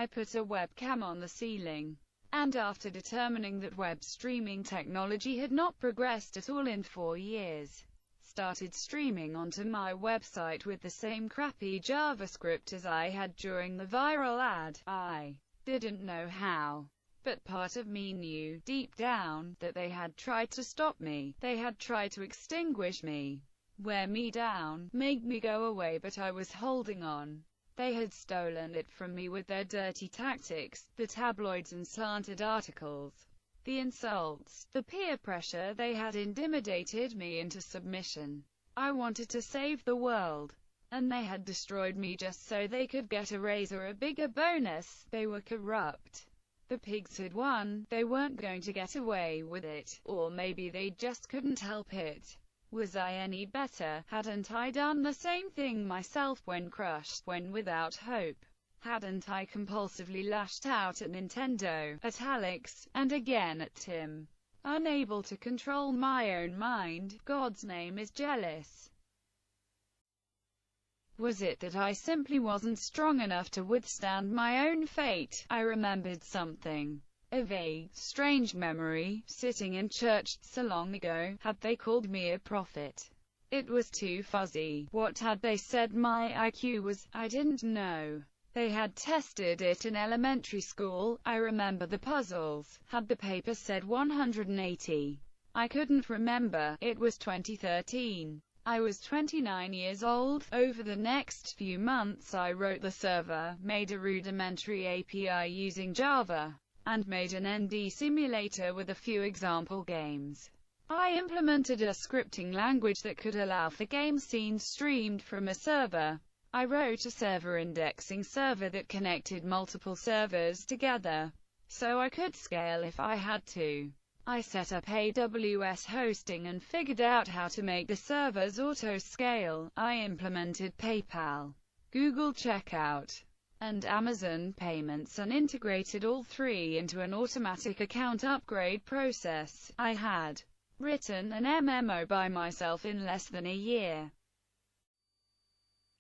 I put a webcam on the ceiling, and after determining that web streaming technology had not progressed at all in 4 years, started streaming onto my website with the same crappy JavaScript as I had during the viral ad. I didn't know how, but part of me knew, deep down, that they had tried to stop me. They had tried to extinguish me, wear me down, make me go away, but I was holding on. They had stolen it from me with their dirty tactics, the tabloids and slanted articles, the insults, the peer pressure. They had intimidated me into submission. I wanted to save the world, and they had destroyed me just so they could get a raise or a bigger bonus. They were corrupt. The pigs had won. They weren't going to get away with it, or maybe they just couldn't help it. Was I any better? Hadn't I done the same thing myself when crushed, when without hope? Hadn't I compulsively lashed out at Nintendo, at Alex, and again at Tim? Unable to control my own mind, God's name is jealous. Was it that I simply wasn't strong enough to withstand my own fate? I remembered something. A vague, strange memory, sitting in church, so long ago. Had they called me a prophet? It was too fuzzy. What had they said my IQ was? I didn't know. They had tested it in elementary school. I remember the puzzles. Had the paper said 180? I couldn't remember. It was 2013. I was 29 years old. Over the next few months I wrote the server, made a rudimentary API using Java, and made an ND simulator with a few example games. I implemented a scripting language that could allow for game scenes streamed from a server. I wrote a server indexing server that connected multiple servers together, so I could scale if I had to. I set up AWS hosting and figured out how to make the servers auto-scale. I implemented PayPal, Google Checkout, and Amazon payments and integrated all three into an automatic account upgrade process. I had written an MMO by myself in less than a year.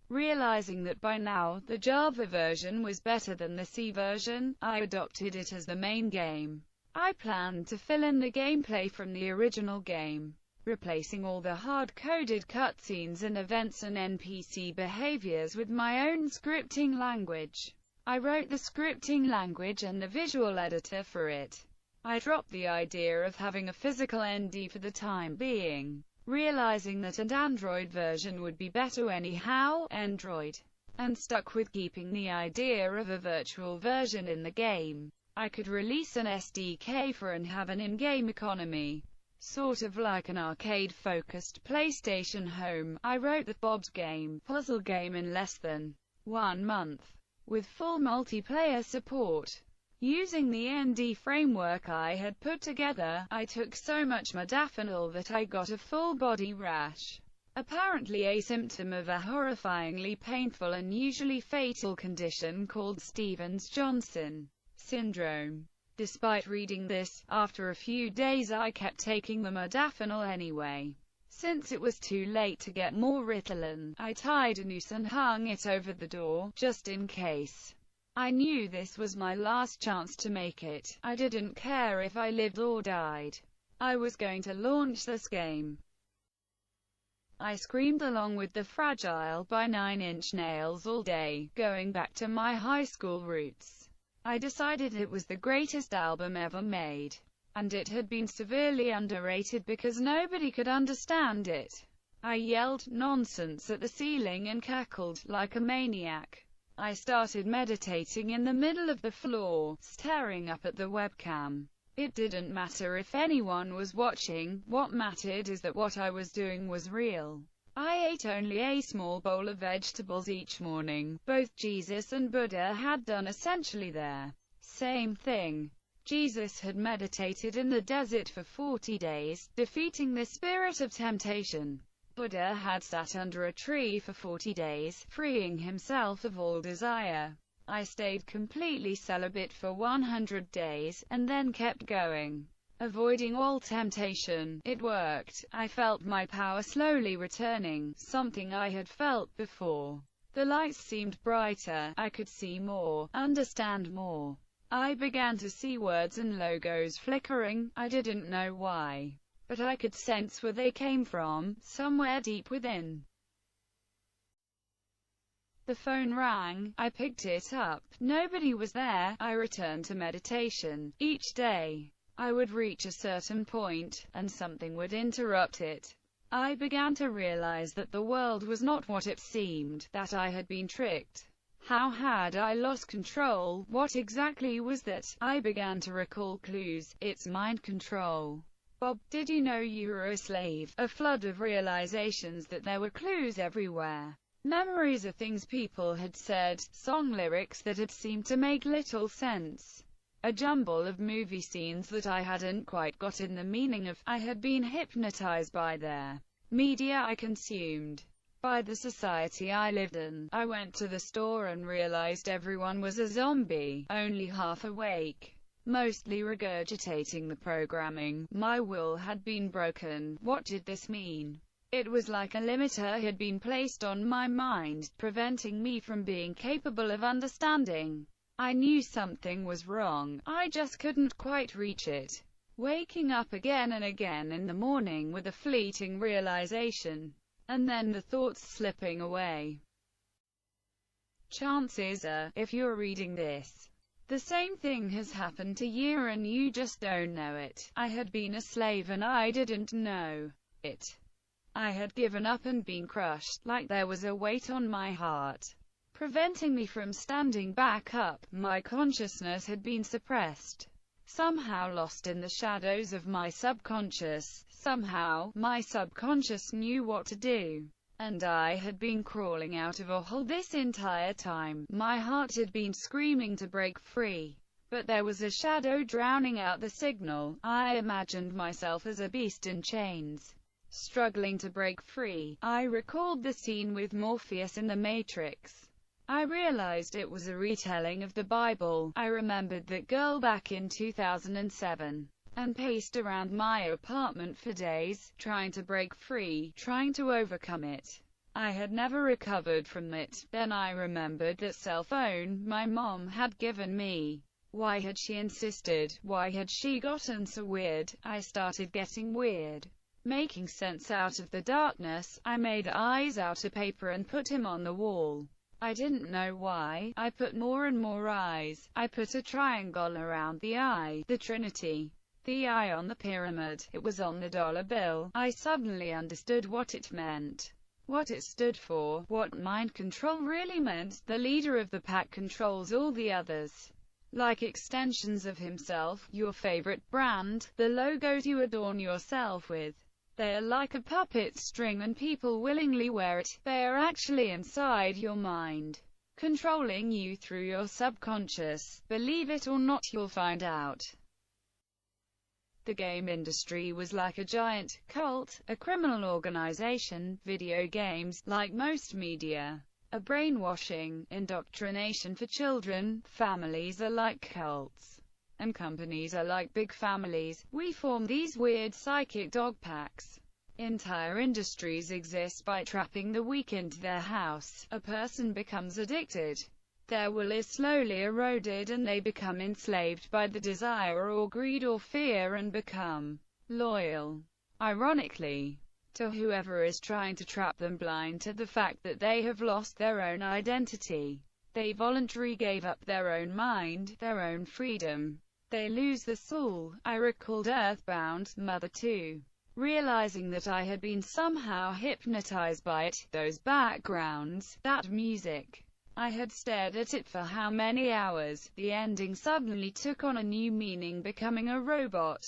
Realizing that by now the Java version was better than the C version, I adopted it as the main game. I planned to fill in the gameplay from the original game, replacing all the hard-coded cutscenes and events and NPC behaviors with my own scripting language. I wrote the scripting language and the visual editor for it. I dropped the idea of having a physical ND for the time being, realizing that an Android version would be better anyhow, Android, and stuck with keeping the idea of a virtual version in the game. I could release an SDK for and have an in-game economy, sort of like an arcade-focused PlayStation Home. I wrote the Bob's Game puzzle game in less than 1 month, with full multiplayer support. Using the ND framework I had put together, I took so much modafinil that I got a full-body rash, apparently a symptom of a horrifyingly painful and usually fatal condition called Stevens-Johnson syndrome. Despite reading this, after a few days I kept taking the modafinil anyway. Since it was too late to get more Ritalin, I tied a noose and hung it over the door, just in case. I knew this was my last chance to make it. I didn't care if I lived or died. I was going to launch this game. I screamed along with the Fragile by 9 Inch Nails all day, going back to my high school roots. I decided it was the greatest album ever made, and it had been severely underrated because nobody could understand it. I yelled nonsense at the ceiling and cackled like a maniac. I started meditating in the middle of the floor, staring up at the webcam. It didn't matter if anyone was watching. What mattered is that what I was doing was real. I ate only a small bowl of vegetables each morning. Both Jesus and Buddha had done essentially the same thing. Jesus had meditated in the desert for 40 days, defeating the spirit of temptation. Buddha had sat under a tree for 40 days, freeing himself of all desire. I stayed completely celibate for 100 days, and then kept going, avoiding all temptation. It worked. I felt my power slowly returning, something I had felt before. The lights seemed brighter, I could see more, understand more. I began to see words and logos flickering, I didn't know why, but I could sense where they came from, somewhere deep within. The phone rang, I picked it up, nobody was there. I returned to meditation. Each day, I would reach a certain point, and something would interrupt it. I began to realize that the world was not what it seemed, that I had been tricked. How had I lost control? What exactly was that? I began to recall clues. It's mind control. Bob, did you know you were a slave? A flood of realizations that there were clues everywhere. Memories of things people had said, song lyrics that had seemed to make little sense. A jumble of movie scenes that I hadn't quite gotten the meaning of. I had been hypnotized by their media I consumed, by the society I lived in. I went to the store and realized everyone was a zombie, only half awake, mostly regurgitating the programming. My will had been broken. What did this mean? It was like a limiter had been placed on my mind, preventing me from being capable of understanding. I knew something was wrong, I just couldn't quite reach it. Waking up again and again in the morning with a fleeting realization, and then the thoughts slipping away. Chances are, if you're reading this, the same thing has happened to you and you just don't know it. I had been a slave and I didn't know it. I had given up and been crushed, like there was a weight on my heart, preventing me from standing back up. My consciousness had been suppressed, somehow lost in the shadows of my subconscious. Somehow, my subconscious knew what to do, and I had been crawling out of a hole this entire time. My heart had been screaming to break free, but there was a shadow drowning out the signal. I imagined myself as a beast in chains, struggling to break free. I recalled the scene with Morpheus in the Matrix. I realized it was a retelling of the Bible. I remembered that girl back in 2007, and paced around my apartment for days, trying to break free, trying to overcome it. I had never recovered from it. Then I remembered that cell phone my mom had given me. Why had she insisted? Why had she gotten so weird? I started getting weird. Making sense out of the darkness, I made eyes out of paper and put him on the wall. I didn't know why. I put more and more eyes. I put a triangle around the eye, the Trinity. The eye on the pyramid. It was on the dollar bill. I suddenly understood what it meant, what it stood for, what mind control really meant. The leader of the pack controls all the others, like extensions of himself. Your favorite brand, the logos you adorn yourself with. They are like a puppet string and people willingly wear it. They are actually inside your mind, controlling you through your subconscious. Believe it or not, you'll find out. The game industry was like a giant cult, a criminal organization. Video games, like most media, are brainwashing, indoctrination for children. Families are like cults, and companies are like big families. We form these weird psychic dog packs. Entire industries exist by trapping the weak into their house. A person becomes addicted. Their will is slowly eroded and they become enslaved by the desire or greed or fear and become loyal, ironically, to whoever is trying to trap them, blind to the fact that they have lost their own identity. They voluntarily gave up their own mind, their own freedom. They lose the soul. I recalled Earthbound, Mother 2, realizing that I had been somehow hypnotized by it, those backgrounds, that music. I had stared at it for how many hours? The ending suddenly took on a new meaning, becoming a robot,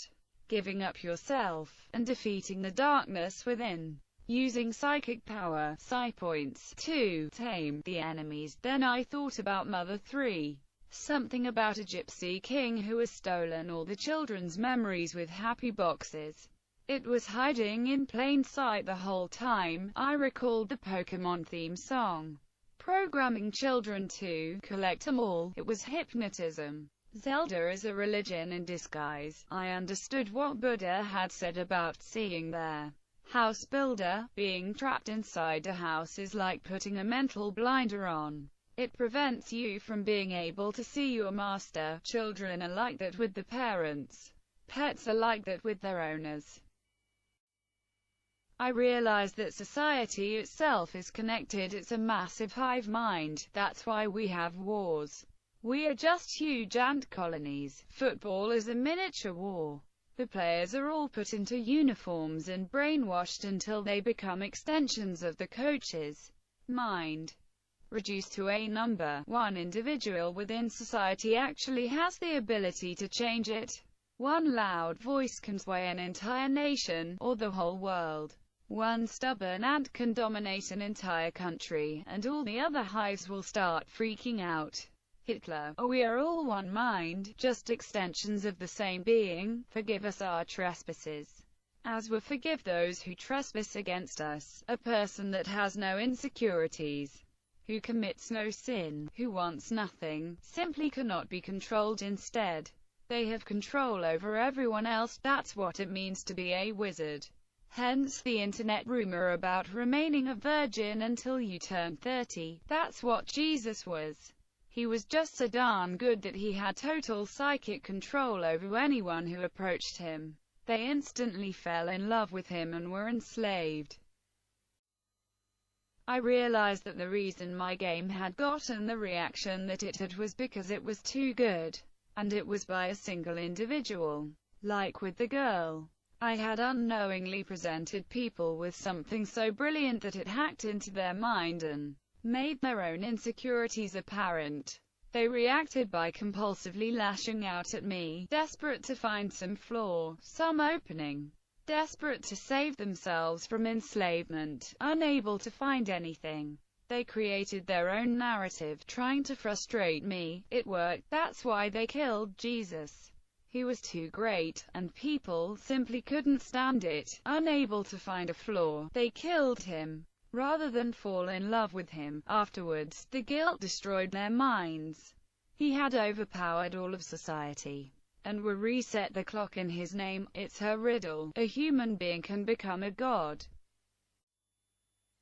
giving up yourself, and defeating the darkness within, using psychic power, psi points, to tame the enemies. Then I thought about Mother 3. Something about a gypsy king who has stolen all the children's memories with happy boxes. It was hiding in plain sight the whole time. I recalled the Pokemon theme song, programming children to collect them all. It was hypnotism. Zelda is a religion in disguise. I understood what Buddha had said about seeing their House builder. Being trapped inside a house is like putting a mental blinder on. It prevents you from being able to see your master. Children are like that with the parents. Pets are like that with their owners. I realize that society itself is connected. It's a massive hive mind. That's why we have wars. We are just huge ant colonies. Football is a miniature war. The players are all put into uniforms and brainwashed until they become extensions of the coach's mind. Reduced to a number, one individual within society actually has the ability to change it. One loud voice can sway an entire nation, or the whole world. One stubborn ant can dominate an entire country, and all the other hives will start freaking out. Hitler. We are all one mind, just extensions of the same being. Forgive us our trespasses, as we forgive those who trespass against us. A person that has no insecurities, who commits no sin, who wants nothing, simply cannot be controlled. Instead, they have control over everyone else. That's what it means to be a wizard. Hence the internet rumor about remaining a virgin until you turn 30. That's what Jesus was. He was just so darn good that he had total psychic control over anyone who approached him. They instantly fell in love with him and were enslaved. I realized that the reason my game had gotten the reaction that it had was because it was too good. And it was by a single individual. Like with the girl. I had unknowingly presented people with something so brilliant that it hacked into their mind and made their own insecurities apparent. They reacted by compulsively lashing out at me, desperate to find some flaw, some opening. Desperate to save themselves from enslavement, unable to find anything. They created their own narrative, trying to frustrate me. It worked. That's why they killed Jesus. He was too great, and people simply couldn't stand it. Unable to find a flaw, they killed him, rather than fall in love with him. Afterwards, the guilt destroyed their minds. He had overpowered all of society, and were reset the clock in his name. It's her riddle. A human being can become a god.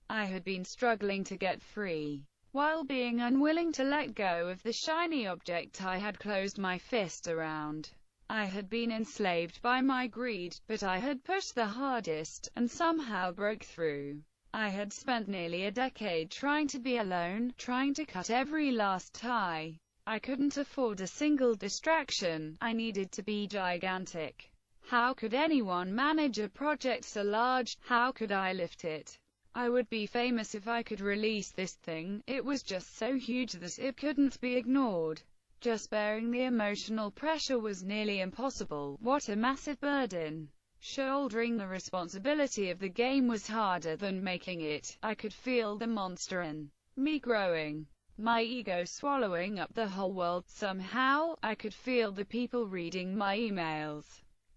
I had been struggling to get free, while being unwilling to let go of the shiny object I had closed my fist around. I had been enslaved by my greed, but I had pushed the hardest, and somehow broke through. I had spent nearly a decade trying to be alone, trying to cut every last tie. I couldn't afford a single distraction. I needed to be gigantic. How could anyone manage a project so large? How could I lift it? I would be famous if I could release this thing. It was just so huge that it couldn't be ignored. Just bearing the emotional pressure was nearly impossible. What a massive burden. Shouldering the responsibility of the game was harder than making it. I could feel the monster in me growing. My ego swallowing up the whole world. Somehow, I could feel the people reading my emails.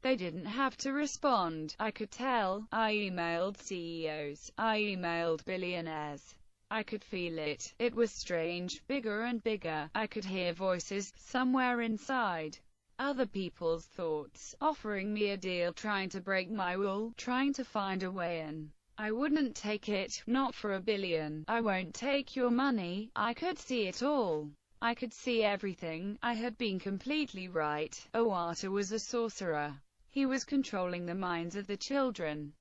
They didn't have to respond. I could tell. I emailed CEOs. I emailed billionaires. I could feel it. It was strange, bigger and bigger. I could hear voices, somewhere inside. Other people's thoughts, offering me a deal, trying to break my will, trying to find a way in. I wouldn't take it, not for $1 billion. I won't take your money. I could see it all. I could see everything. I had been completely right. Owata was a sorcerer. He was controlling the minds of the children.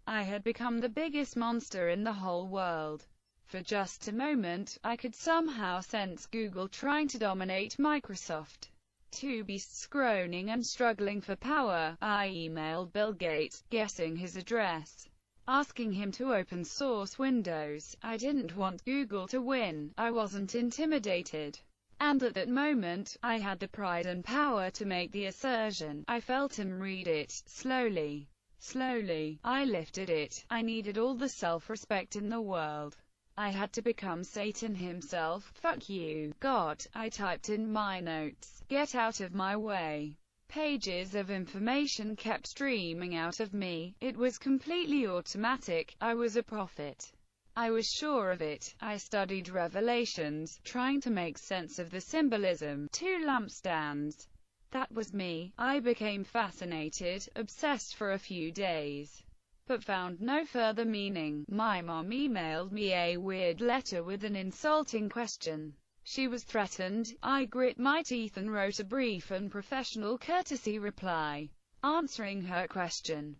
I had become the biggest monster in the whole world. For just a moment, I could somehow sense Google trying to dominate Microsoft. Two beasts groaning and struggling for power. I emailed Bill Gates, guessing his address, asking him to open source Windows. I didn't want Google to win. I wasn't intimidated. And at that moment, I had the pride and power to make the assertion. I felt him read it, slowly. Slowly, I lifted it. I needed all the self-respect in the world. I had to become Satan himself. Fuck you, God, I typed in my notes. Get out of my way. Pages of information kept streaming out of me. It was completely automatic. I was a prophet. I was sure of it. I studied Revelations, trying to make sense of the symbolism. 2 lampstands. That was me. I became fascinated, obsessed for a few days, but found no further meaning. My mom emailed me a weird letter with an insulting question. She was threatened. I grit my teeth and wrote a brief and professional courtesy reply, answering her question.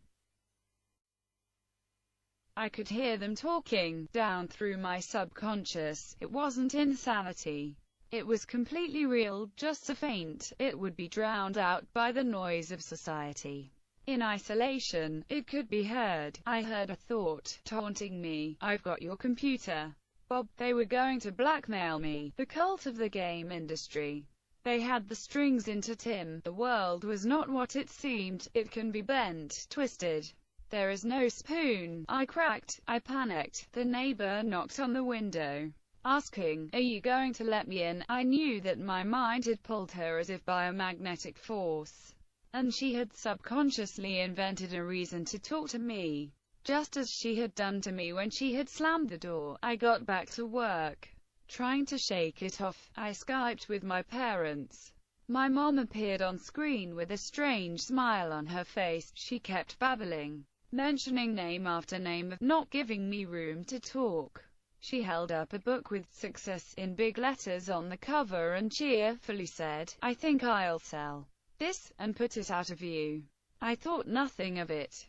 I could hear them talking, down through my subconscious. It wasn't insanity. It was completely real, just so faint, it would be drowned out by the noise of society. In isolation, it could be heard. I heard a thought, taunting me, "I've got your computer, Bob." They were going to blackmail me. The cult of the game industry. They had the strings into Tim. The world was not what it seemed. It can be bent, twisted. There is no spoon. I cracked. I panicked. The neighbor knocked on the window, asking, "Are you going to let me in?" I knew that my mind had pulled her as if by a magnetic force, and she had subconsciously invented a reason to talk to me, just as she had done to me when she had slammed the door. I got back to work, trying to shake it off. I Skyped with my parents. My mom appeared on screen with a strange smile on her face. She kept babbling, mentioning name after name, not giving me room to talk. She held up a book with "Success" in big letters on the cover and cheerfully said, "I think I'll sell this," and put it out of view. I thought nothing of it.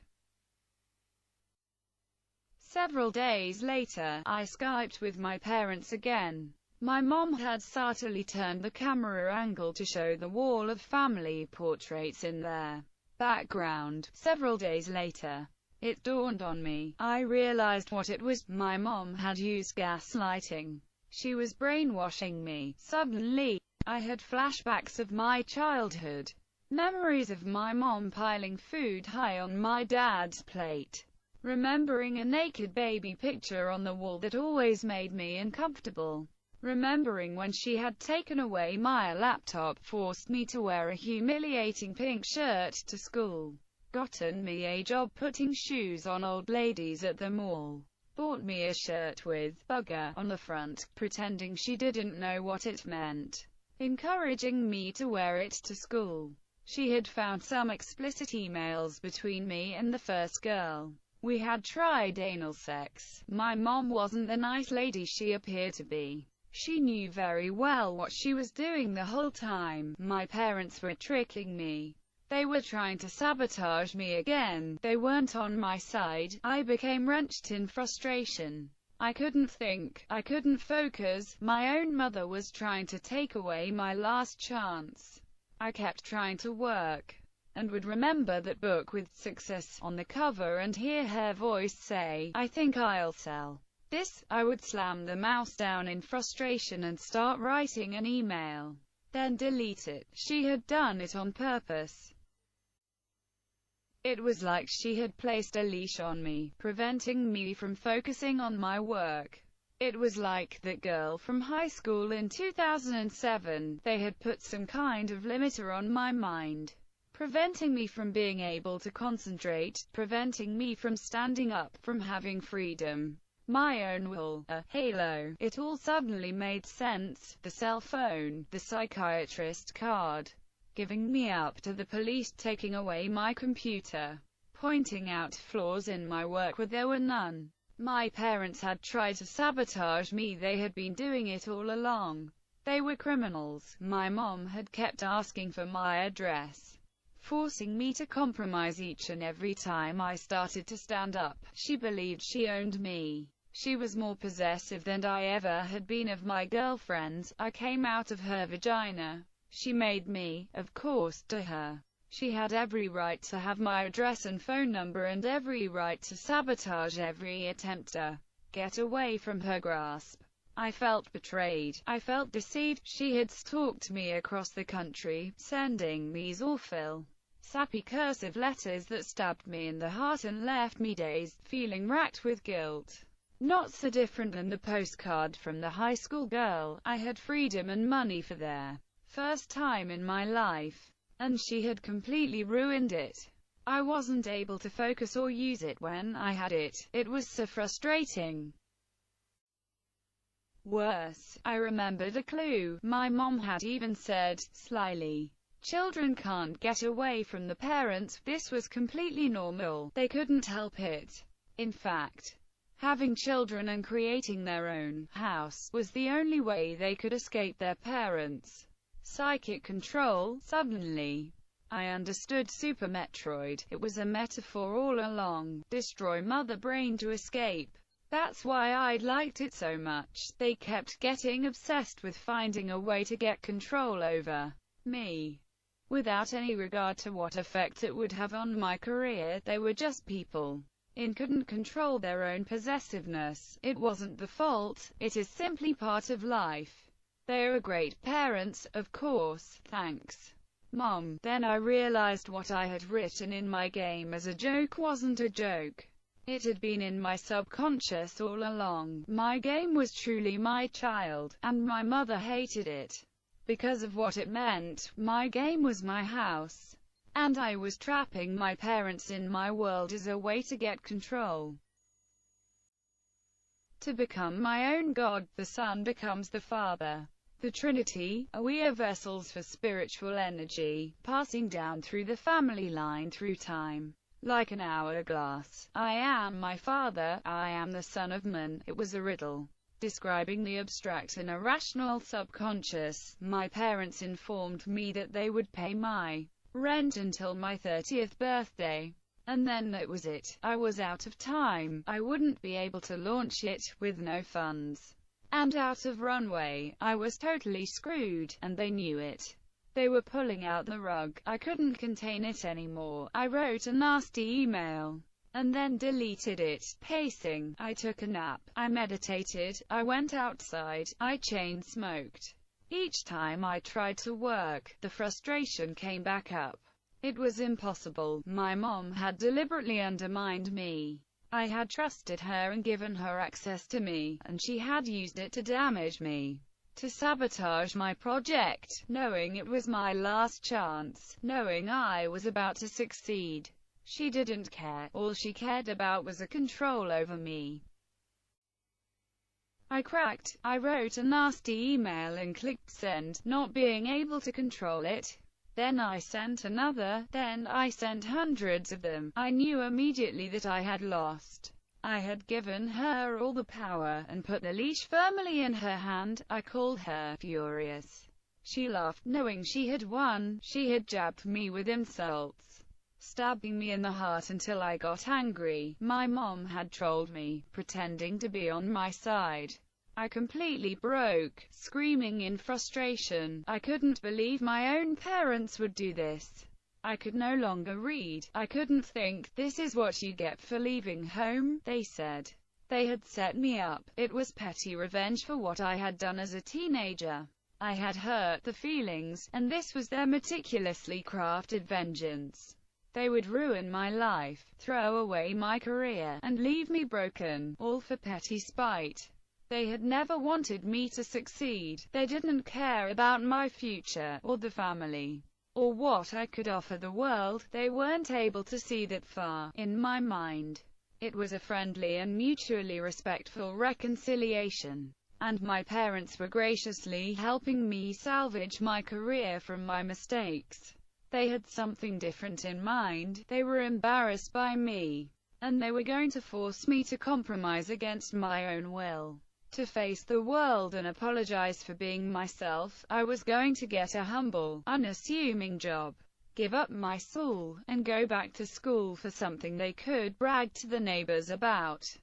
Several days later, I Skyped with my parents again. My mom had subtly turned the camera angle to show the wall of family portraits in their background. Several days later, it dawned on me. I realized what it was. My mom had used gaslighting. She was brainwashing me. Suddenly, I had flashbacks of my childhood. Memories of my mom piling food high on my dad's plate. Remembering a naked baby picture on the wall that always made me uncomfortable. Remembering when she had taken away my laptop, forced me to wear a humiliating pink shirt to school, gotten me a job putting shoes on old ladies at the mall, bought me a shirt with "bugger" on the front, pretending she didn't know what it meant, encouraging me to wear it to school. She had found some explicit emails between me and the first girl. We had tried anal sex. My mom wasn't the nice lady she appeared to be. She knew very well what she was doing the whole time. My parents were tricking me. They were trying to sabotage me again. They weren't on my side. I became wrenched in frustration. I couldn't think. I couldn't focus. My own mother was trying to take away my last chance. I kept trying to work, and would remember that book with "Success" on the cover and hear her voice say, "I think I'll sell this." I would slam the mouse down in frustration and start writing an email, then delete it. She had done it on purpose. It was like she had placed a leash on me, preventing me from focusing on my work. It was like that girl from high school in 2007. They had put some kind of limiter on my mind, preventing me from being able to concentrate, preventing me from standing up, from having freedom. My own will, a halo. It all suddenly made sense. The cell phone, the psychiatrist card, giving me up to the police, taking away my computer, pointing out flaws in my work where there were none. My parents had tried to sabotage me. They had been doing it all along. They were criminals. My mom had kept asking for my address, forcing me to compromise each and every time I started to stand up. She believed she owned me. She was more possessive than I ever had been of my girlfriends. I came out of her vagina. She made me, of course, to her. She had every right to have my address and phone number, and every right to sabotage every attempt to get away from her grasp. I felt betrayed. I felt deceived. She had stalked me across the country, sending these awful, sappy cursive letters that stabbed me in the heart and left me dazed, feeling racked with guilt. Not so different than the postcard from the high school girl. I had freedom and money for their first time in my life, and she had completely ruined it. I wasn't able to focus or use it when I had it. It was so frustrating. Worse, I remembered a clue. My mom had even said, slyly, Children can't get away from the parents. This was completely normal. They couldn't help it. In fact, having children and creating their own house was the only way they could escape their parents' psychic control. Suddenly, I understood Super Metroid. It was a metaphor all along. Destroy Mother Brain to escape. That's why I'd liked it so much. They kept getting obsessed with finding a way to get control over me, without any regard to what effect it would have on my career. They were just people and couldn't control their own possessiveness. It wasn't the fault, it is simply part of life. They are great parents, of course, thanks, Mom. Then I realized what I had written in my game as a joke wasn't a joke. It had been in my subconscious all along. My game was truly my child, and my mother hated it because of what it meant. My game was my house, and I was trapping my parents in my world as a way to get control. To become my own god, the Son becomes the Father. The Trinity, we are vessels for spiritual energy, passing down through the family line through time, like an hourglass. I am my Father, I am the Son of Man. It was a riddle, describing the abstract and irrational subconscious. My parents informed me that they would pay my rent until my 30th birthday. And then that was it. I was out of time. I wouldn't be able to launch it, with no funds and out of runway. I was totally screwed, and they knew it. They were pulling out the rug. I couldn't contain it anymore. I wrote a nasty email, and then deleted it. Pacing. I took a nap. I meditated. I went outside. I chain smoked. Each time I tried to work, the frustration came back up. It was impossible. My mom had deliberately undermined me. I had trusted her and given her access to me, and she had used it to damage me, to sabotage my project, knowing it was my last chance, knowing I was about to succeed. She didn't care. All she cared about was a control over me. I cracked. I wrote a nasty email and clicked send, not being able to control it. Then I sent another, then I sent hundreds of them. I knew immediately that I had lost. I had given her all the power, and put the leash firmly in her hand. I called her, furious. She laughed, knowing she had won. She had jabbed me with insults, stabbing me in the heart until I got angry. My mom had trolled me, pretending to be on my side. I completely broke, screaming in frustration. I couldn't believe my own parents would do this. I could no longer read. I couldn't think. This is what you get for leaving home, they said. They had set me up. It was petty revenge for what I had done as a teenager. I had hurt the feelings, and this was their meticulously crafted vengeance. They would ruin my life, throw away my career, and leave me broken, all for petty spite. They had never wanted me to succeed. They didn't care about my future, or the family, or what I could offer the world. They weren't able to see that far. In my mind, it was a friendly and mutually respectful reconciliation, and my parents were graciously helping me salvage my career from my mistakes. They had something different in mind. They were embarrassed by me, and they were going to force me to compromise against my own will. To face the world and apologize for being myself. I was going to get a humble, unassuming job, give up my soul, and go back to school for something they could brag to the neighbors about.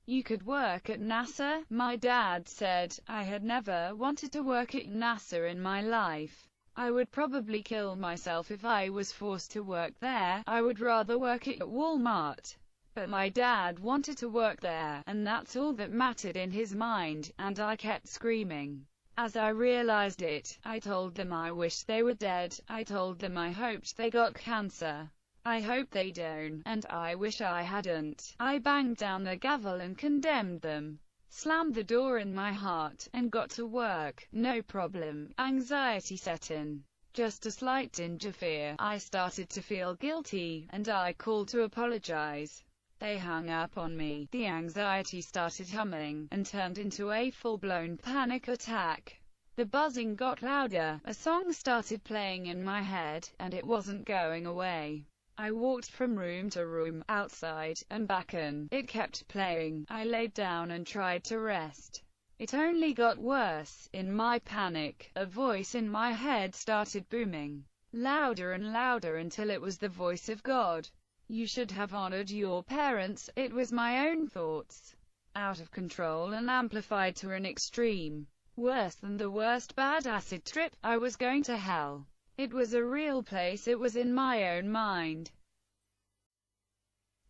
You could work at NASA, my dad said. I had never wanted to work at NASA in my life. I would probably kill myself if I was forced to work there. I would rather work at Walmart. But my dad wanted to work there, and that's all that mattered in his mind, and I kept screaming. As I realized it, I told them I wished they were dead. I told them I hoped they got cancer. I hope they don't, and I wish I hadn't. I banged down the gavel and condemned them, slammed the door in my heart, and got to work. No problem. Anxiety set in. Just a slight tinge of fear. I started to feel guilty, and I called to apologize. They hung up on me. The anxiety started humming, and turned into a full-blown panic attack. The buzzing got louder, a song started playing in my head, and it wasn't going away. I walked from room to room, outside, and back, and it kept playing. I laid down and tried to rest. It only got worse. In my panic, a voice in my head started booming, louder and louder, until it was the voice of God. You should have honored your parents. It was my own thoughts, out of control and amplified to an extreme. Worse than the worst bad acid trip. I was going to hell. It was a real place. It was in my own mind.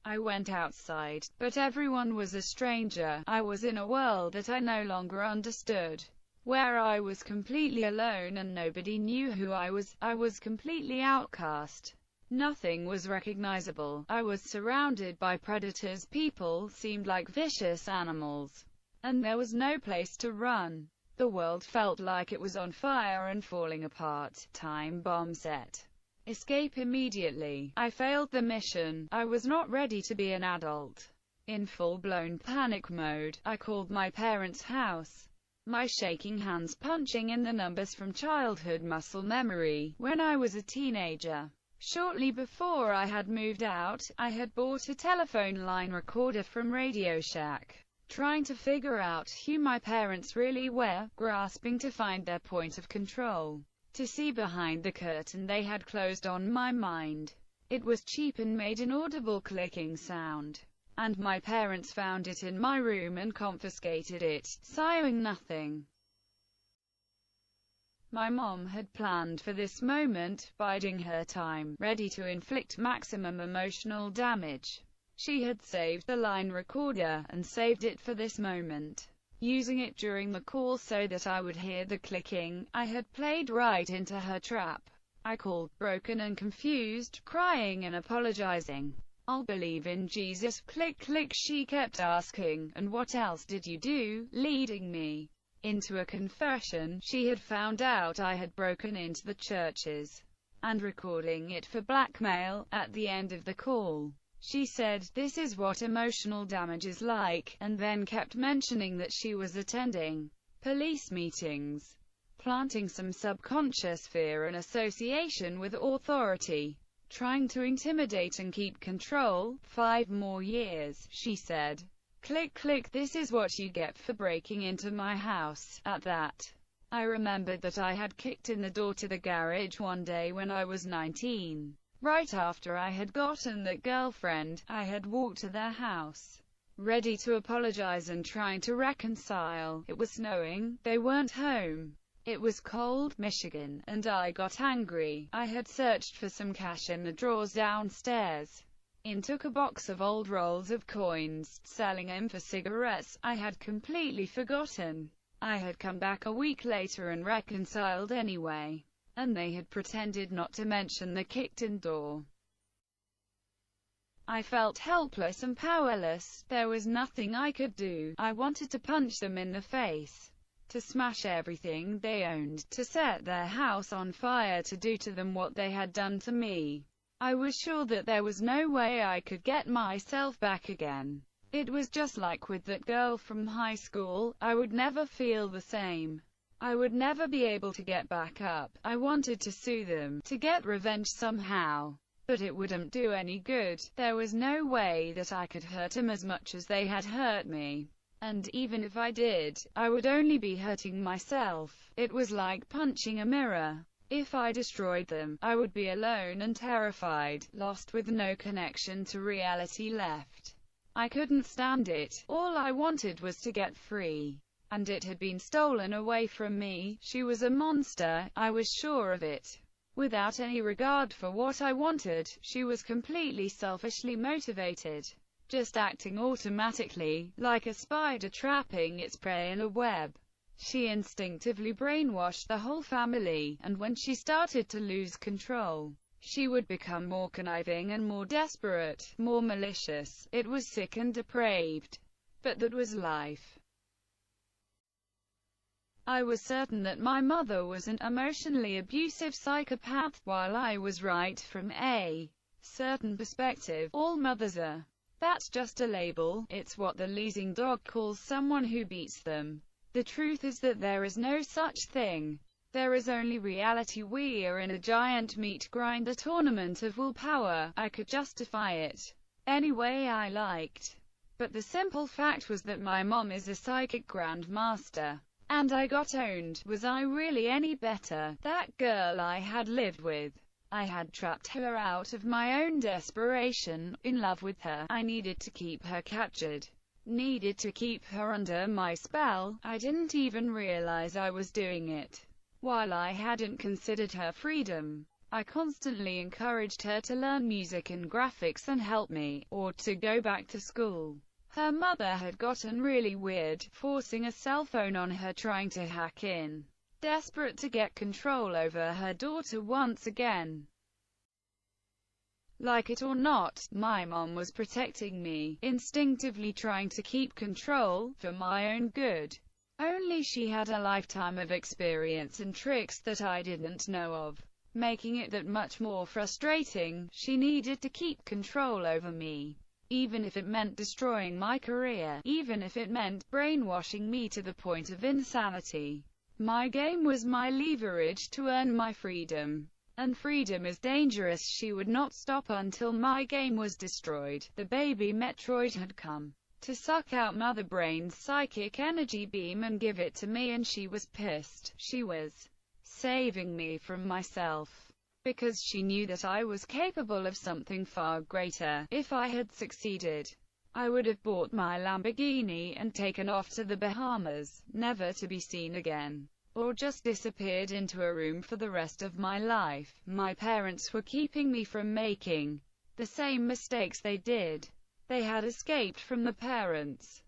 I went outside, but everyone was a stranger. I was in a world that I no longer understood, where I was completely alone and nobody knew who I was. I was completely outcast. Nothing was recognizable. I was surrounded by predators. People seemed like vicious animals, and there was no place to run. The world felt like it was on fire and falling apart. Time bomb set. Escape immediately. I failed the mission. I was not ready to be an adult. In full-blown panic mode, I called my parents' house, my shaking hands punching in the numbers from childhood muscle memory. When I was a teenager, shortly before I had moved out, I had bought a telephone line recorder from Radio Shack, trying to figure out who my parents really were, grasping to find their point of control, to see behind the curtain they had closed on my mind. It was cheap and made an audible clicking sound, and my parents found it in my room and confiscated it, saying nothing. My mom had planned for this moment, biding her time, ready to inflict maximum emotional damage. She had saved the line recorder, and saved it for this moment, using it during the call so that I would hear the clicking. I had played right into her trap. I called, broken and confused, crying and apologizing. I'll believe in Jesus. Click, click, she kept asking, and what else did you do, leading me into a confession. She had found out I had broken into the churches, and recording it for blackmail. At the end of the call, she said, "This is what emotional damage is like," and then kept mentioning that she was attending police meetings, planting some subconscious fear and association with authority, trying to intimidate and keep control. 5 more years, she said. Click, click, this is what you get for breaking into my house. At that, I remembered that I had kicked in the door to the garage one day when I was 19. Right after I had gotten that girlfriend, I had walked to their house, ready to apologize and trying to reconcile. It was snowing, they weren't home. It was cold, Michigan, and I got angry. I had searched for some cash in the drawers downstairs, and took a box of old rolls of coins, selling them for cigarettes. I had completely forgotten. I had come back a week later and reconciled anyway, and they had pretended not to mention the kicked-in door. I felt helpless and powerless. There was nothing I could do. I wanted to punch them in the face, to smash everything they owned, to set their house on fire, to do to them what they had done to me. I was sure that there was no way I could get myself back again. It was just like with that girl from high school. I would never feel the same. I would never be able to get back up. I wanted to sue them, to get revenge somehow, but it wouldn't do any good. There was no way that I could hurt them as much as they had hurt me. And even if I did, I would only be hurting myself. It was like punching a mirror. If I destroyed them, I would be alone and terrified, lost with no connection to reality left. I couldn't stand it. All I wanted was to get free. And it had been stolen away from me. She was a monster, I was sure of it. Without any regard for what I wanted, she was completely selfishly motivated, just acting automatically, like a spider trapping its prey in a web. She instinctively brainwashed the whole family, and when she started to lose control, she would become more conniving and more desperate, more malicious. It was sick and depraved, but that was life. I was certain that my mother was an emotionally abusive psychopath, while I was right from a certain perspective. All mothers are. That's just a label. It's what the leasing dog calls someone who beats them. The truth is that there is no such thing. There is only reality. We are in a giant meat grinder tournament of willpower. I could justify it any way I liked. But the simple fact was that my mom is a psychic grandmaster. And I got owned. Was I really any better? That girl I had lived with. I had trapped her out of my own desperation, in love with her. I needed to keep her captured. Needed to keep her under my spell. I didn't even realize I was doing it. While I hadn't considered her freedom, I constantly encouraged her to learn music and graphics and help me, or to go back to school. Her mother had gotten really weird, forcing a cell phone on her, trying to hack in. Desperate to get control over her daughter once again. Like it or not, my mom was protecting me, instinctively trying to keep control, for my own good. Only she had a lifetime of experience and tricks that I didn't know of, making it that much more frustrating. She needed to keep control over me, even if it meant destroying my career, even if it meant brainwashing me to the point of insanity. My game was my leverage to earn my freedom. And freedom is dangerous. She would not stop until my game was destroyed. The baby Metroid had come to suck out Mother Brain's psychic energy beam and give it to me, and she was pissed. She was saving me from myself, because she knew that I was capable of something far greater. If I had succeeded, I would have bought my Lamborghini and taken off to the Bahamas, never to be seen again, or just disappeared into a room for the rest of my life. My parents were keeping me from making the same mistakes they did. They had escaped from the parents.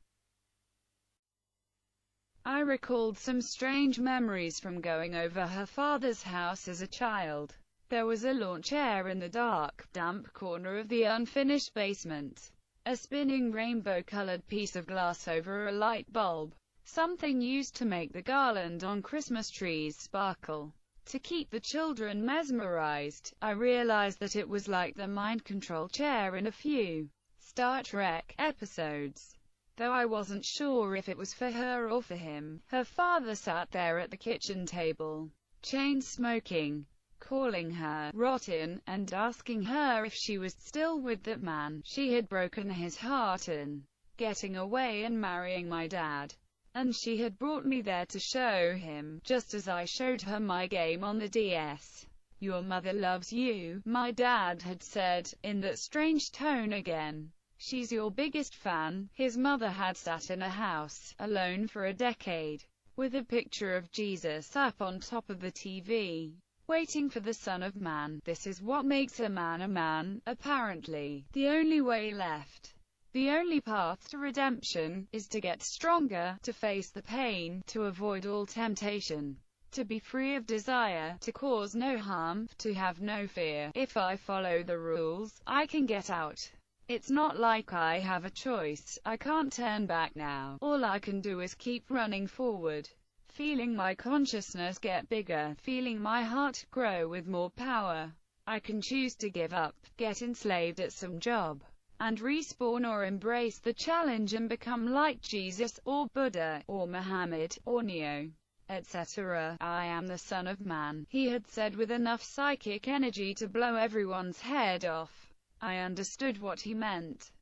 I recalled some strange memories from going over her father's house as a child. There was a lawn chair in the dark, damp corner of the unfinished basement. A spinning rainbow-colored piece of glass over a light bulb. Something used to make the garland on Christmas trees sparkle. To keep the children mesmerized. I realized that it was like the mind control chair in a few Star Trek episodes, though I wasn't sure if it was for her or for him. Her father sat there at the kitchen table, chain-smoking, calling her rotten, and asking her if she was still with that man. She had broken his heart in getting away and marrying my dad, and she had brought me there to show him, just as I showed her my game on the DS. "Your mother loves you," my dad had said, in that strange tone again. "She's your biggest fan." His mother had sat in a house, alone for a decade, with a picture of Jesus up on top of the TV, waiting for the Son of Man. This is what makes a man, apparently. The only way left, the only path to redemption, is to get stronger, to face the pain, to avoid all temptation, to be free of desire, to cause no harm, to have no fear. If I follow the rules, I can get out. It's not like I have a choice. I can't turn back now. All I can do is keep running forward, feeling my consciousness get bigger, feeling my heart grow with more power. I can choose to give up, get enslaved at some job, and respawn, or embrace the challenge and become like Jesus, or Buddha, or Muhammad, or Neo, etc. "I am the Son of Man," he had said with enough psychic energy to blow everyone's head off. I understood what he meant.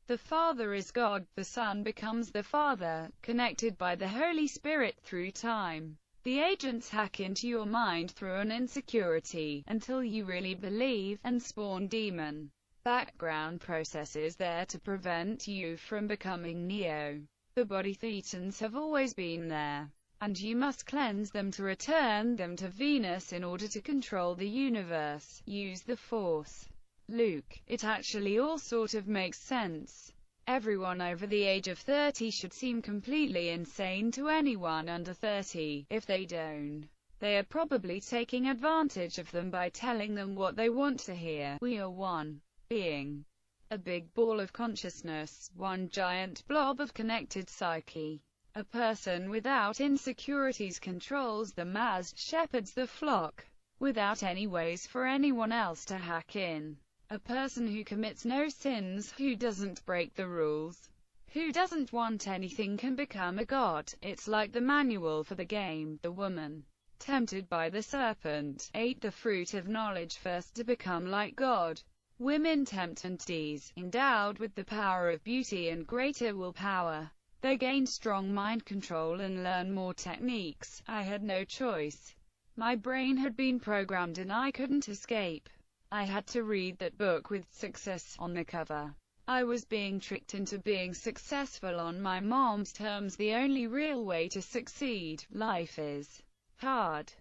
The Father is God, the Son becomes the Father, connected by the Holy Spirit through time. The agents hack into your mind through an insecurity, until you really believe, and spawn demon background processes there to prevent you from becoming Neo. The body thetans have always been there, and you must cleanse them to return them to Venus in order to control the universe. Use the Force. Luke, it actually all sort of makes sense. Everyone over the age of 30 should seem completely insane to anyone under 30. If they don't, they are probably taking advantage of them by telling them what they want to hear. We are one being, a big ball of consciousness, one giant blob of connected psyche. A person without insecurities controls the mass, shepherds the flock, without any ways for anyone else to hack in. A person who commits no sins, who doesn't break the rules, Who doesn't want anything can become a god. It's like the manual for the game. The woman, tempted by the serpent, ate the fruit of knowledge first to become like God. Women tempt and tease, endowed with the power of beauty and greater willpower. They gain strong mind control and learn more techniques. I had no choice. My brain had been programmed and I couldn't escape. I had to read that book with success on the cover. I was being tricked into being successful on my mom's terms. The only real way to succeed. Life is hard.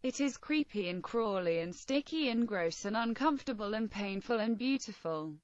It is creepy and crawly and sticky and gross and uncomfortable and painful and beautiful.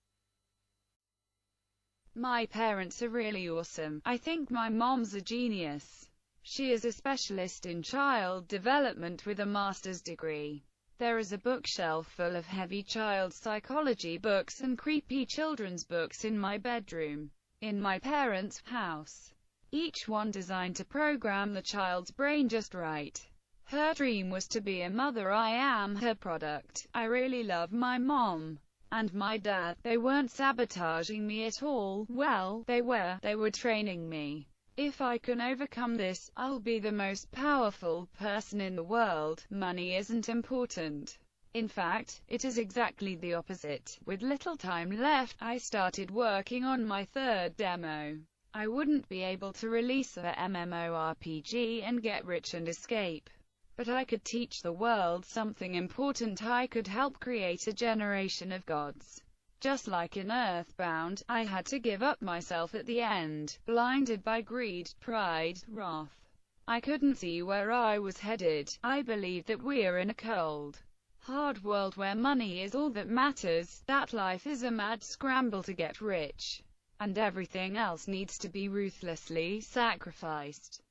My parents are really awesome. I think my mom's a genius. She is a specialist in child development with a master's degree. There is a bookshelf full of heavy child psychology books and creepy children's books in my bedroom, in my parents' house. Each one designed to program the child's brain just right. Her dream was to be a mother. I am her product. I really love my mom and my dad. They weren't sabotaging me at all. Well, they were training me. If I can overcome this, I'll be the most powerful person in the world. Money isn't important. In fact, it is exactly the opposite. With little time left, I started working on my third demo. I wouldn't be able to release a MMORPG and get rich and escape. But I could teach the world something important. I could help create a generation of gods. Just like in Earthbound, I had to give up myself at the end, blinded by greed, pride, wrath. I couldn't see where I was headed. I believe that we're in a cold, hard world where money is all that matters, that life is a mad scramble to get rich, and everything else needs to be ruthlessly sacrificed.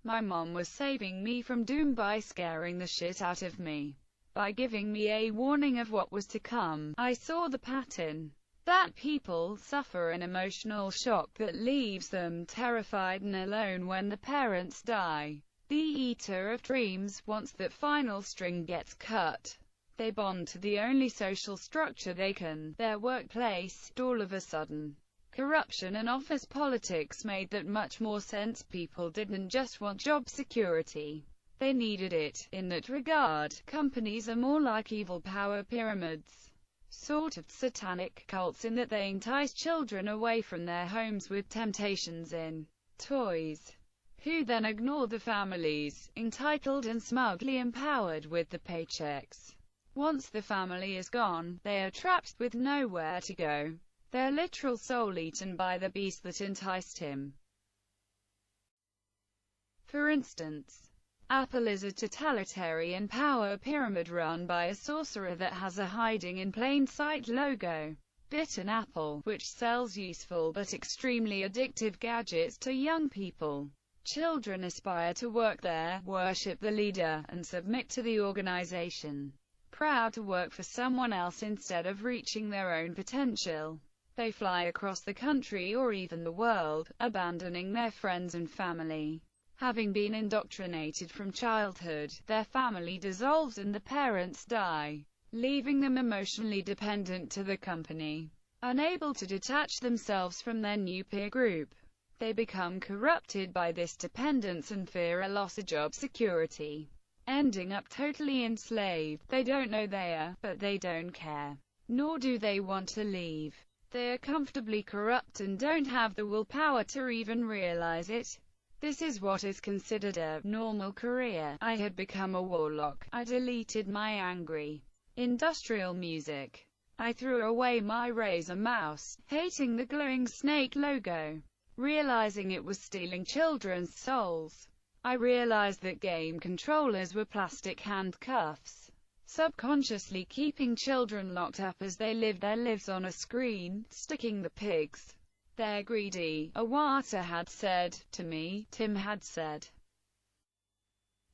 My mom was saving me from doom by scaring the shit out of me. By giving me a warning of what was to come. I saw the pattern. That people suffer an emotional shock that leaves them terrified and alone when the parents die. The eater of dreams, once that final string gets cut, they bond to the only social structure they can, their workplace. All of a sudden, corruption and office politics made that much more sense. People didn't just want job security. They needed it. In that regard, companies are more like evil power pyramids, sort of satanic cults, in that they entice children away from their homes with temptations in toys, who then ignore the families, entitled and smugly empowered with the paychecks. Once the family is gone, they are trapped with nowhere to go. Their literal soul eaten by the beast that enticed him. For instance, Apple is a totalitarian power pyramid run by a sorcerer that has a hiding in plain sight logo. Bitten Apple, which sells useful but extremely addictive gadgets to young people. Children aspire to work there, worship the leader, and submit to the organization. Proud to work for someone else instead of reaching their own potential. They fly across the country or even the world, abandoning their friends and family. Having been indoctrinated from childhood, their family dissolves and the parents die, leaving them emotionally dependent to the company. Unable to detach themselves from their new peer group, they become corrupted by this dependence and fear a loss of job security. Ending up totally enslaved. They don't know they are, but they don't care. Nor do they want to leave. They are comfortably corrupt and don't have the willpower to even realize it. This is what is considered a normal career. I had become a warlock. I deleted my angry, industrial music. I threw away my Razor mouse, hating the glowing snake logo, realizing it was stealing children's souls. I realized that game controllers were plastic handcuffs, subconsciously keeping children locked up as they lived their lives on a screen, sticking the pigs. They're greedy, Awata had said to me, Tim had said.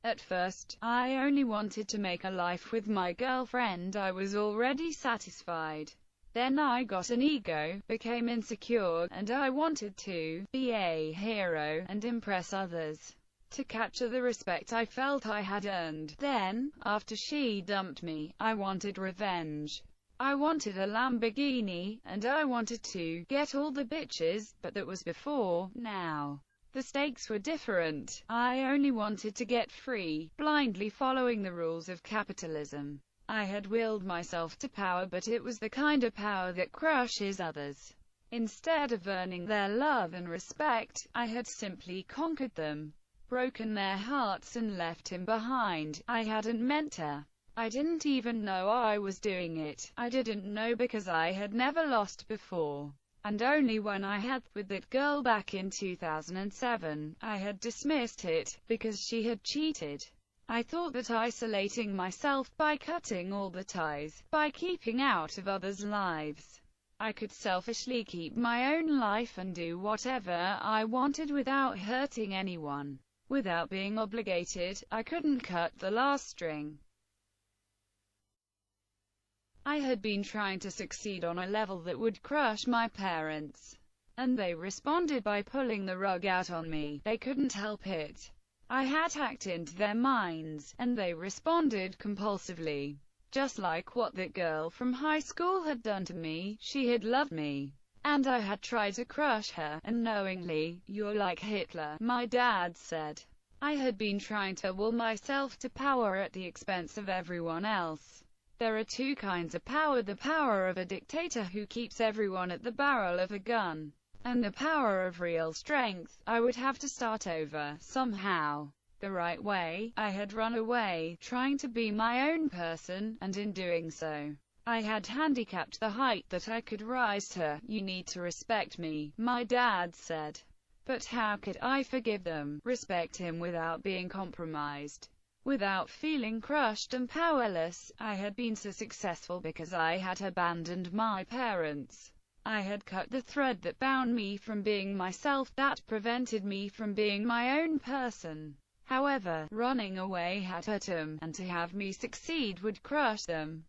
At first, I only wanted to make a life with my girlfriend. I was already satisfied. Then I got an ego, became insecure, and I wanted to be a hero and impress others, to capture the respect I felt I had earned. Then, after she dumped me, I wanted revenge. I wanted a Lamborghini, and I wanted to get all the bitches, but that was before. Now the stakes were different. I only wanted to get free, blindly following the rules of capitalism. I had willed myself to power, but it was the kind of power that crushes others. Instead of earning their love and respect, I had simply conquered them, broken their hearts and left him behind. I hadn't meant to. I didn't even know I was doing it. I didn't know because I had never lost before. And only when I had with that girl back in 2007, I had dismissed it, because she had cheated. I thought that isolating myself by cutting all the ties, by keeping out of others' lives, I could selfishly keep my own life and do whatever I wanted without hurting anyone. Without being obligated, I couldn't cut the last string. I had been trying to succeed on a level that would crush my parents, and they responded by pulling the rug out on me. They couldn't help it. I had hacked into their minds, and they responded compulsively. Just like what that girl from high school had done to me. She had loved me, and I had tried to crush her, unknowingly. "You're like Hitler," my dad said. I had been trying to will myself to power at the expense of everyone else. There are two kinds of power: the power of a dictator who keeps everyone at the barrel of a gun, and the power of real strength. I would have to start over, somehow, the right way. I had run away, trying to be my own person, and in doing so, I had handicapped the height that I could rise to. "You need to respect me," my dad said. But how could I forgive them, respect him without being compromised? Without feeling crushed and powerless? I had been so successful because I had abandoned my parents. I had cut the thread that bound me from being myself, that prevented me from being my own person. However, running away had hurt them, and to have me succeed would crush them.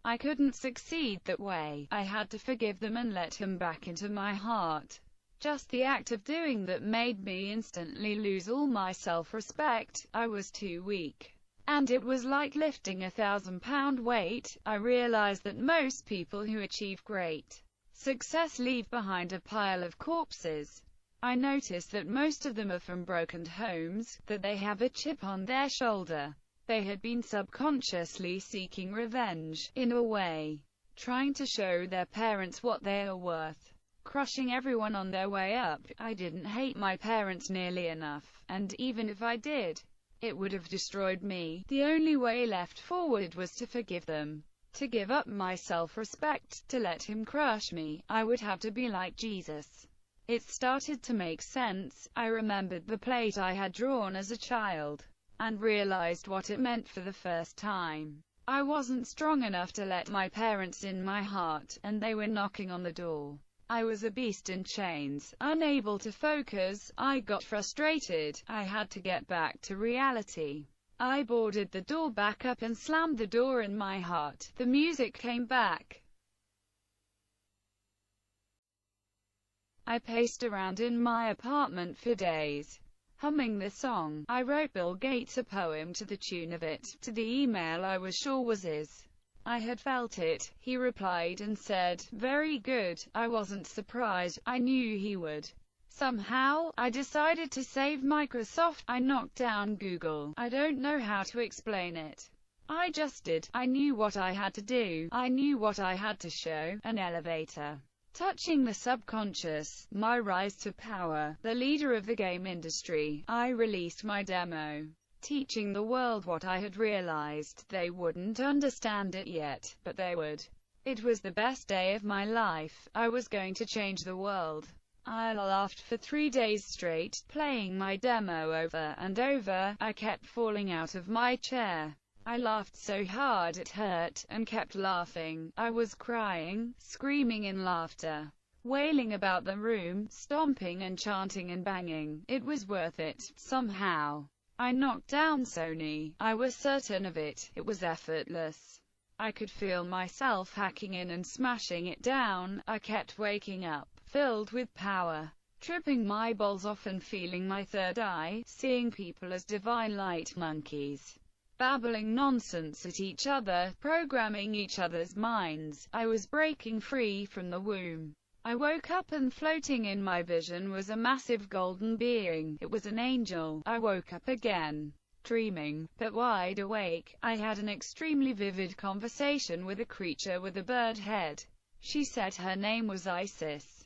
I couldn't succeed that way. I had to forgive them and let him back into my heart. Just the act of doing that made me instantly lose all my self-respect. I was too weak, and it was like lifting a 1,000-pound weight. I realized that most people who achieve great success leave behind a pile of corpses. I noticed that most of them are from broken homes, that they have a chip on their shoulder. They had been subconsciously seeking revenge, in a way, trying to show their parents what they are worth, crushing everyone on their way up. I didn't hate my parents nearly enough, and even if I did, it would have destroyed me. The only way left forward was to forgive them, to give up my self-respect, to let him crush me. I would have to be like Jesus. It started to make sense. I remembered the plate I had drawn as a child, and realized what it meant for the first time. I wasn't strong enough to let my parents in my heart, and they were knocking on the door. I was a beast in chains, unable to focus. I got frustrated. I had to get back to reality. I boarded the door back up and slammed the door in my heart. The music came back. I paced around in my apartment for days, humming the song. I wrote Bill Gates a poem to the tune of it, to the email I was sure was his. I had felt it. He replied and said, "Very good." I wasn't surprised. I knew he would. Somehow, I decided to save Microsoft. I knocked down Google. I don't know how to explain it. I just did. I knew what I had to do. I knew what I had to show. An elevator. Touching the subconscious. My rise to power. The leader of the game industry. I released my demo, teaching the world what I had realized. They wouldn't understand it yet, but they would. It was the best day of my life. I was going to change the world. I laughed for 3 days straight, playing my demo over and over. I kept falling out of my chair. I laughed so hard it hurt, and kept laughing. I was crying, screaming in laughter, wailing about the room, stomping and chanting and banging. It was worth it, somehow. I knocked down Sony. I was certain of it. It was effortless. I could feel myself hacking in and smashing it down. I kept waking up, filled with power, tripping my balls off and feeling my third eye, seeing people as divine light monkeys. babbling nonsense at each other, programming each other's minds. I was breaking free from the womb. I woke up and floating in my vision was a massive golden being. It was an angel. I woke up again, dreaming, but wide awake. I had an extremely vivid conversation with a creature with a bird head. She said her name was Isis.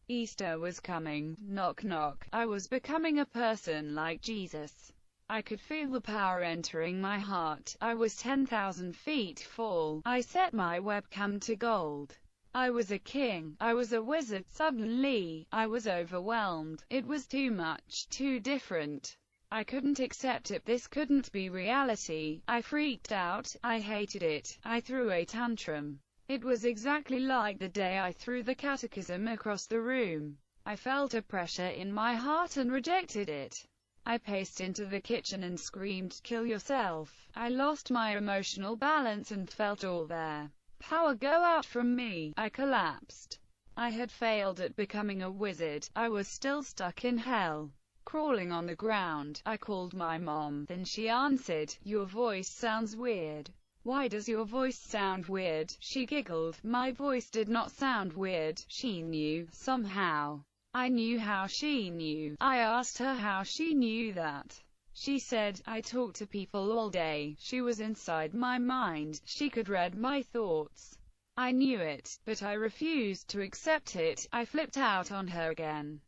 Easter was coming. Knock knock. I was becoming a person like Jesus. I could feel the power entering my heart. I was 10,000 feet fall. I set my webcam to gold. I was a king. I was a wizard. Suddenly, I was overwhelmed. It was too much, too different. I couldn't accept it. This couldn't be reality. I freaked out. I hated it. I threw a tantrum. It was exactly like the day I threw the catechism across the room. I felt a pressure in my heart and rejected it. I paced into the kitchen and screamed, "Kill yourself." I lost my emotional balance and felt all their power go out from me. I collapsed. I had failed at becoming a wizard. I was still stuck in hell, crawling on the ground. I called my mom. Then she answered, "Your voice sounds weird." "Why does your voice sound weird?" She giggled. My voice did not sound weird. She knew, somehow. I knew how she knew. I asked her how she knew that. She said, "I talk to people all day." She was inside my mind. She could read my thoughts. I knew it, but I refused to accept it. I flipped out on her again.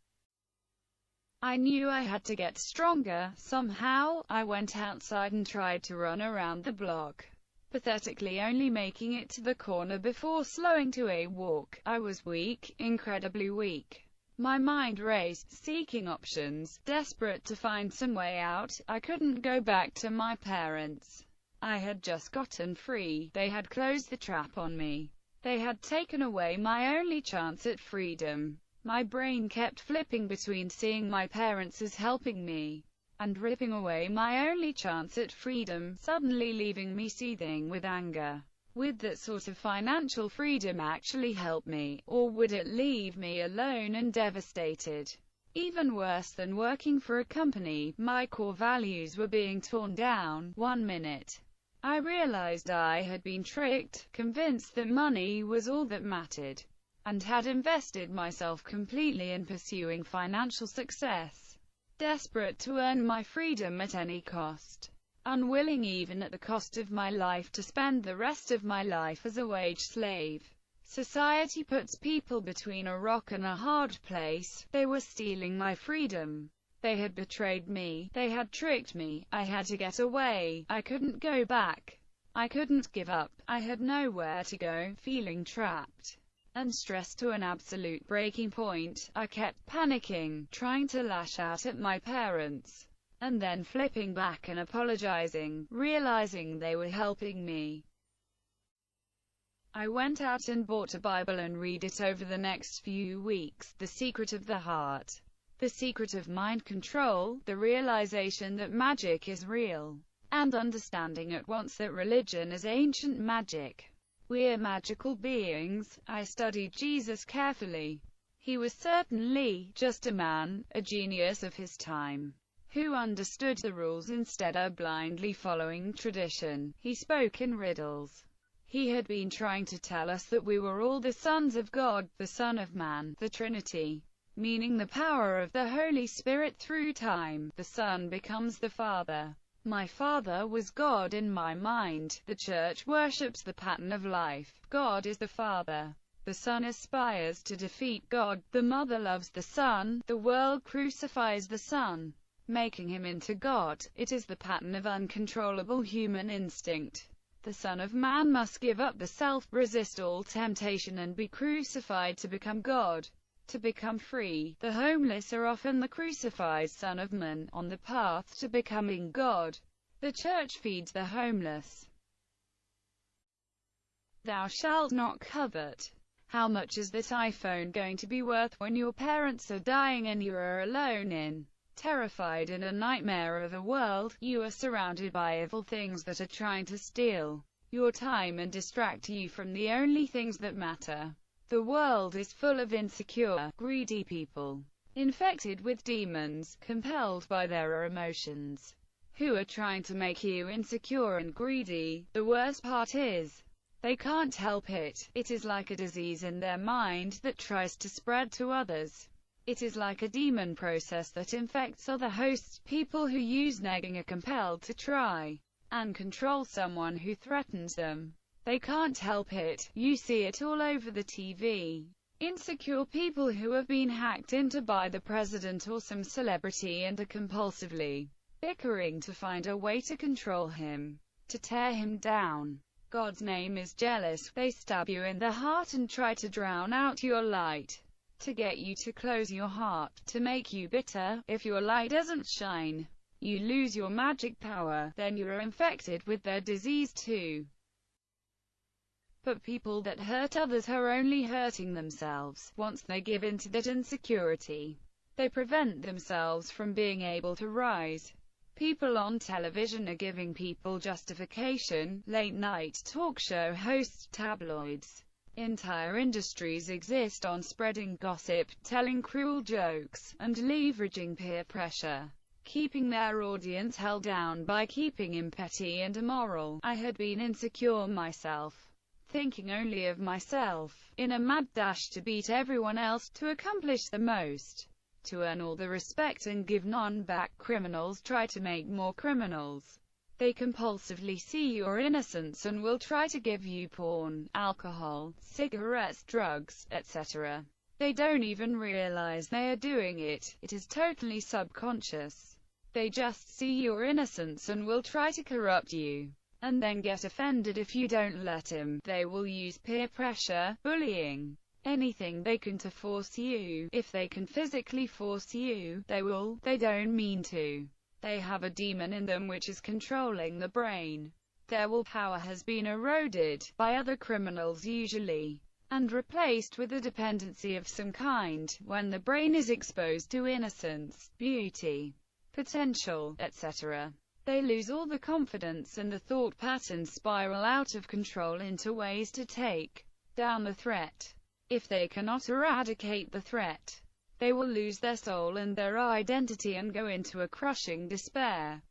I knew I had to get stronger, somehow. I went outside and tried to run around the block, pathetically only making it to the corner before slowing to a walk. I was weak, incredibly weak. My mind raced, seeking options, desperate to find some way out. I couldn't go back to my parents. I had just gotten free. They had closed the trap on me. They had taken away my only chance at freedom. My brain kept flipping between seeing my parents as helping me and ripping away my only chance at freedom, suddenly leaving me seething with anger. Would that sort of financial freedom actually help me, or would it leave me alone and devastated? Even worse than working for a company, my core values were being torn down. 1 minute, I realized I had been tricked, convinced that money was all that mattered, and had invested myself completely in pursuing financial success, desperate to earn my freedom at any cost. Unwilling even at the cost of my life to spend the rest of my life as a wage slave. Society puts people between a rock and a hard place. They were stealing my freedom. They had betrayed me. They had tricked me. I had to get away. I couldn't go back. I couldn't give up. I had nowhere to go. Feeling trapped and stressed to an absolute breaking point, I kept panicking, trying to lash out at my parents, and then flipping back and apologizing, realizing they were helping me. I went out and bought a Bible and read it over the next few weeks. The secret of the heart. The secret of mind control, the realization that magic is real, and understanding at once that religion is ancient magic. We're magical beings. I studied Jesus carefully. He was certainly just a man, a genius of his time, who understood the rules instead of blindly following tradition. He spoke in riddles. He had been trying to tell us that we were all the sons of God, the Son of Man, the Trinity, meaning the power of the Holy Spirit through time. The Son becomes the Father. My father was God in my mind. The Church worships the pattern of life. God is the Father. The Son aspires to defeat God. The Mother loves the Son. The world crucifies the Son, making him into God. It is the pattern of uncontrollable human instinct. The Son of Man must give up the self, resist all temptation and be crucified to become God, to become free. The homeless are often the crucified Son of Man, on the path to becoming God. The Church feeds the homeless. Thou shalt not covet. How much is that iPhone going to be worth when your parents are dying and you are alone terrified in a nightmare of a world? You are surrounded by evil things that are trying to steal your time and distract you from the only things that matter. The world is full of insecure, greedy people, infected with demons, compelled by their emotions, who are trying to make you insecure and greedy. The worst part is, they can't help it. It is like a disease in their mind that tries to spread to others. It is like a demon process that infects other hosts. People who use negging are compelled to try and control someone who threatens them. They can't help it. You see it all over the TV. Insecure people who have been hacked into by the president or some celebrity and are compulsively bickering to find a way to control him, to tear him down. God's name is jealous. They stab you in the heart and try to drown out your light, to get you to close your heart, to make you bitter. If your light doesn't shine, you lose your magic power, then you are infected with their disease too. But people that hurt others are only hurting themselves. Once they give in to that insecurity, they prevent themselves from being able to rise. People on television are giving people justification, late-night talk show hosts, tabloids. Entire industries exist on spreading gossip, telling cruel jokes, and leveraging peer pressure, keeping their audience held down by keeping him petty and immoral. I had been insecure myself, thinking only of myself, in a mad dash to beat everyone else, to accomplish the most, to earn all the respect and give none back. Criminals try to make more criminals. They compulsively see your innocence and will try to give you porn, alcohol, cigarettes, drugs, etc. They don't even realize they are doing it. It is totally subconscious. They just see your innocence and will try to corrupt you, and then get offended if you don't let him. They will use peer pressure, bullying, anything they can to force you. If they can physically force you, they will. They don't mean to. They have a demon in them which is controlling the brain. Their willpower has been eroded by other criminals usually, and replaced with a dependency of some kind. When the brain is exposed to innocence, beauty, potential, etc., they lose all the confidence and the thought patterns spiral out of control into ways to take down the threat. If they cannot eradicate the threat, they will lose their soul and their identity and go into a crushing despair.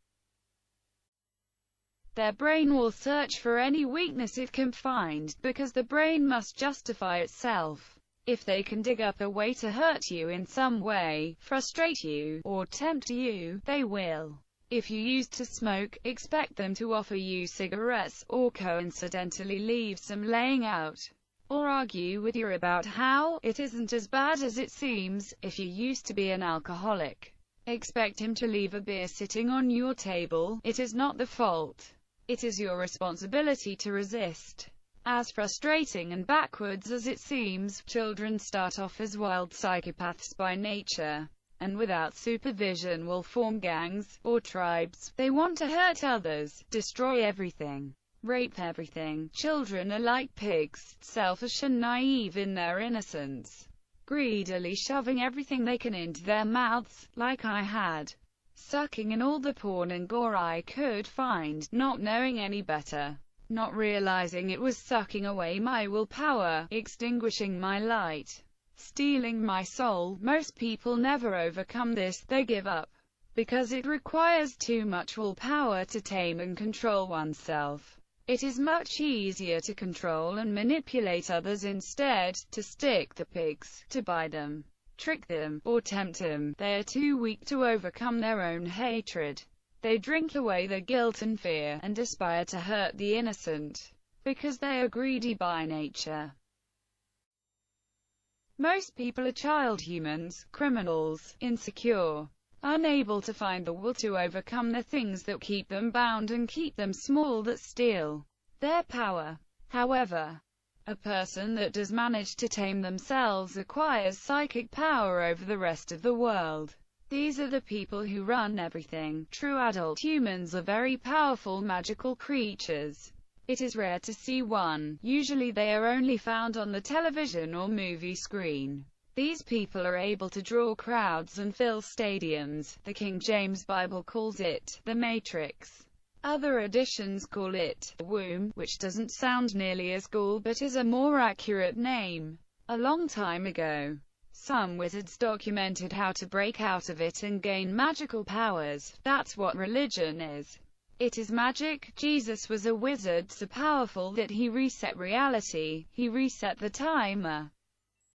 Their brain will search for any weakness it can find, because the brain must justify itself. If they can dig up a way to hurt you in some way, frustrate you, or tempt you, they will. If you used to smoke, expect them to offer you cigarettes, or coincidentally leave some laying out, or argue with you about how it isn't as bad as it seems. If you used to be an alcoholic, expect him to leave a beer sitting on your table. It is not the fault. It is your responsibility to resist. As frustrating and backwards as it seems, children start off as wild psychopaths by nature, and without supervision will form gangs, or tribes. They want to hurt others, destroy everything, rape everything. Children are like pigs, selfish and naive in their innocence, greedily shoving everything they can into their mouths, like I had, sucking in all the porn and gore I could find, not knowing any better, not realizing it was sucking away my willpower, extinguishing my light, stealing my soul. Most people never overcome this. They give up, because it requires too much willpower to tame and control oneself. It is much easier to control and manipulate others instead, to stick the pigs, to buy them, trick them, or tempt them. They are too weak to overcome their own hatred. They drink away their guilt and fear, and aspire to hurt the innocent, because they are greedy by nature. Most people are child humans, criminals, insecure, unable to find the will to overcome the things that keep them bound and keep them small, that steal their power. However, a person that does manage to tame themselves acquires psychic power over the rest of the world. These are the people who run everything. True adult humans are very powerful magical creatures. It is rare to see one. Usually they are only found on the television or movie screen. These people are able to draw crowds and fill stadiums. The King James Bible calls it the Matrix. Other editions call it the womb, which doesn't sound nearly as cool but is a more accurate name. A long time ago, Some wizards documented how to break out of it and gain magical powers. That's what religion is. It is magic. Jesus was a wizard so powerful that he reset reality. He reset the timer.